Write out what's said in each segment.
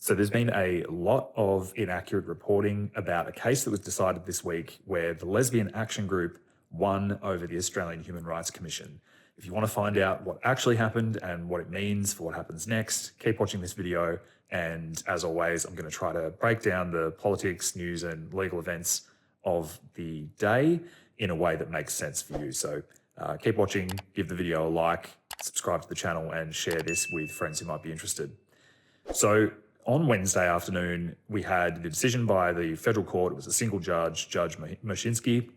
So there's been a lot of inaccurate reporting about a case that was decided this week where the Lesbian Action Group won over the Australian Human Rights Commission. If you want to find out what actually happened and what it means for what happens next, keep watching this video. And as always, I'm going to try to break down the politics, news and legal events of the day in a way that makes sense for you. So keep watching, give the video a like, subscribe to the channel and share this with friends who might be interested. So on Wednesday afternoon, we had the decision by the federal court. It was a single judge, Judge Mushinsky,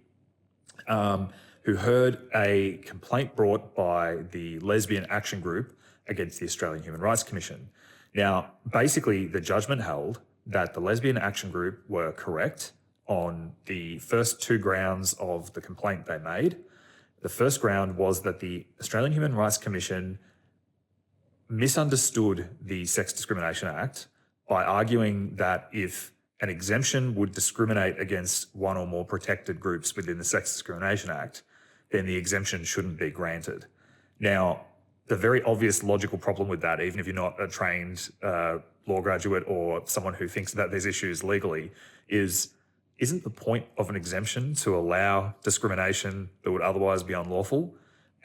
who heard a complaint brought by the Lesbian Action Group against the Australian Human Rights Commission. Now, basically, the judgment held that the Lesbian Action Group were correct on the first two grounds of the complaint they made. The first ground was that the Australian Human Rights Commission misunderstood the Sex Discrimination Act by arguing that if an exemption would discriminate against one or more protected groups within the Sex Discrimination Act, then the exemption shouldn't be granted. Now, the very obvious logical problem with that, even if you're not a trained law graduate or someone who thinks about these issues legally, isn't the point of an exemption to allow discrimination that would otherwise be unlawful?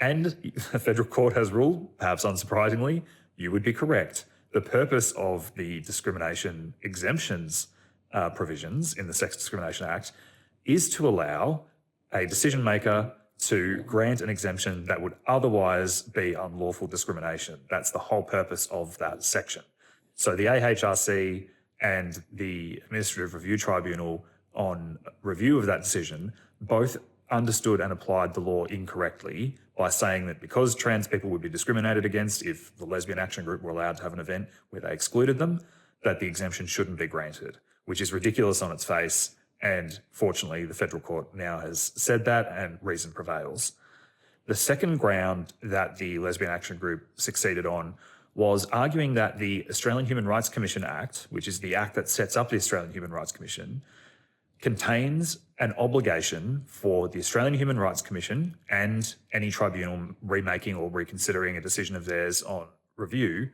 And the federal court has ruled, perhaps unsurprisingly, you would be correct. The purpose of the discrimination exemptions provisions in the Sex Discrimination Act is to allow a decision maker to grant an exemption that would otherwise be unlawful discrimination. That's the whole purpose of that section. So the AHRC and the Administrative Review Tribunal on review of that decision both understood and applied the law incorrectly by saying that because trans people would be discriminated against if the Lesbian Action Group were allowed to have an event where they excluded them, that the exemption shouldn't be granted, which is ridiculous on its face. And fortunately, the federal court now has said that and reason prevails. The second ground that the Lesbian Action Group succeeded on was arguing that the Australian Human Rights Commission Act, which is the act that sets up the Australian Human Rights Commission, contains an obligation for the Australian Human Rights Commission and any tribunal remaking or reconsidering a decision of theirs on review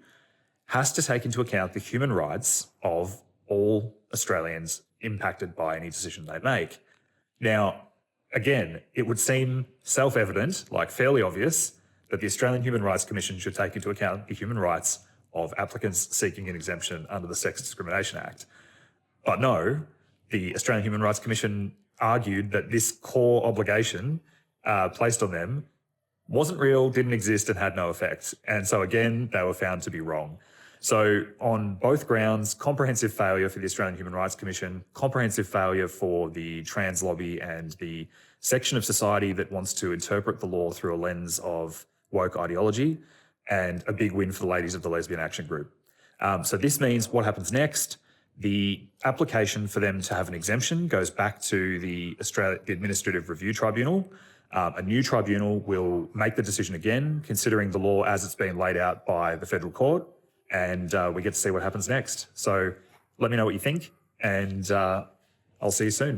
has to take into account the human rights of all Australians impacted by any decision they make. Now, again, it would seem self-evident, like fairly obvious, that the Australian Human Rights Commission should take into account the human rights of applicants seeking an exemption under the Sex Discrimination Act. But no, the Australian Human Rights Commission argued that this core obligation placed on them wasn't real, didn't exist, and had no effect. And so again, they were found to be wrong. So on both grounds, comprehensive failure for the Australian Human Rights Commission, comprehensive failure for the trans lobby and the section of society that wants to interpret the law through a lens of woke ideology, and a big win for the ladies of the Lesbian Action Group. So this means what happens next? The application for them to have an exemption goes back to the Administrative Review Tribunal. A new tribunal will make the decision again, considering the law as it's been laid out by the federal court, and we get to see what happens next. So let me know what you think, and I'll see you soon.